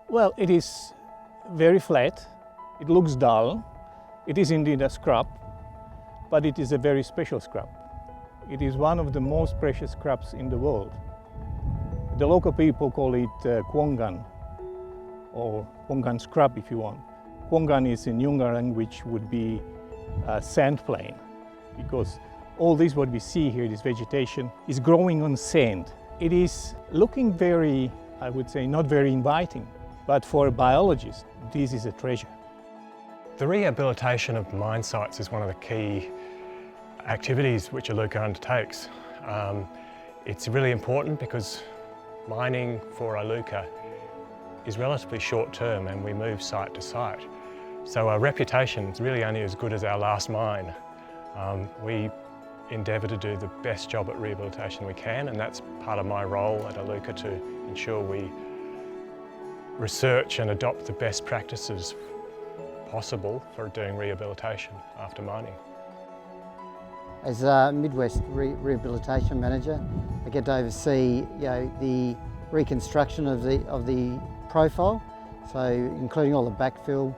Well, it is very flat, it looks dull, it is indeed a scrub, but it is a very special scrub. It is one of the most precious scrubs in the world. The local people call it Kwongan, or Kwongan scrub if you want. Kwongan is in Nyungar language would be a sand plain, because all this what we see here, this vegetation, is growing on sand. It is looking very, I would say, not very inviting, but for a biologist, this is a treasure. The rehabilitation of mine sites is one of the key activities which Iluka undertakes. It's really important because mining for Iluka is relatively short term and we move site to site. So our reputation is really only as good as our last mine. We endeavour to do the best job at rehabilitation we can, and that's part of my role at Iluka, to ensure we research and adopt the best practices possible for doing rehabilitation after mining. As a Midwest Rehabilitation Manager, I get to oversee the reconstruction of the profile, so including all the backfill,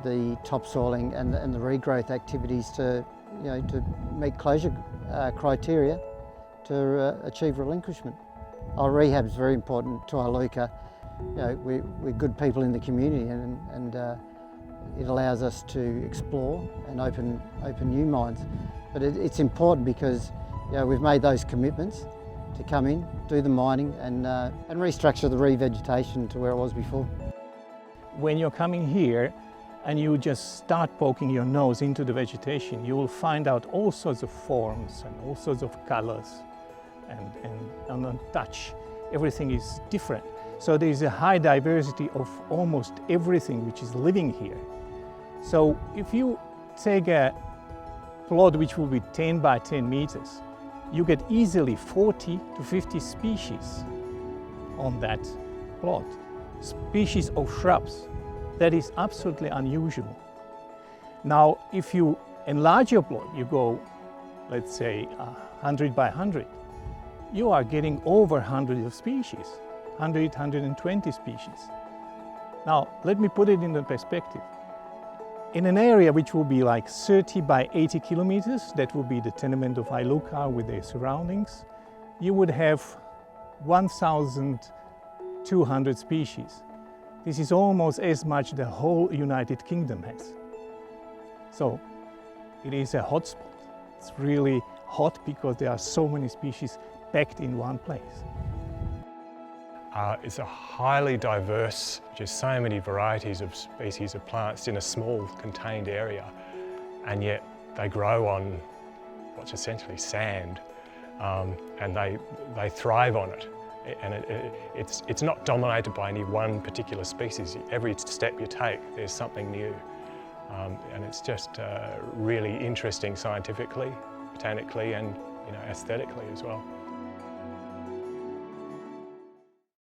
the topsoiling and the regrowth activities to meet closure criteria to achieve relinquishment. Our rehab is very important to Iluka. We're good people in the community, and it allows us to explore and open new mines. But it's important because we've made those commitments to come in, do the mining and restructure the revegetation to where it was before. When you're coming here and you just start poking your nose into the vegetation, you will find out all sorts of forms and all sorts of colors, and on touch, everything is different. So there is a high diversity of almost everything which is living here. So if you take a plot which will be 10 by 10 meters, you get easily 40 to 50 species on that plot. Species of shrubs. That is absolutely unusual. Now, if you enlarge your plot, you go, let's say, 100 by 100, you are getting over 100 of species, 100, 120 species. Now, let me put it into perspective. In an area which will be like 30 by 80 kilometers, that will be the tenement of Iluka with their surroundings, you would have 1,200 species. This is almost as much the whole United Kingdom has. So it is a hot spot. It's really hot because there are so many species packed in one place. It's a highly diverse, just so many varieties of species of plants in a small contained area, and yet they grow on what's essentially sand, and they thrive on it. And it's not dominated by any one particular species. Every step you take, there's something new. And it's just really interesting scientifically, botanically, and aesthetically as well.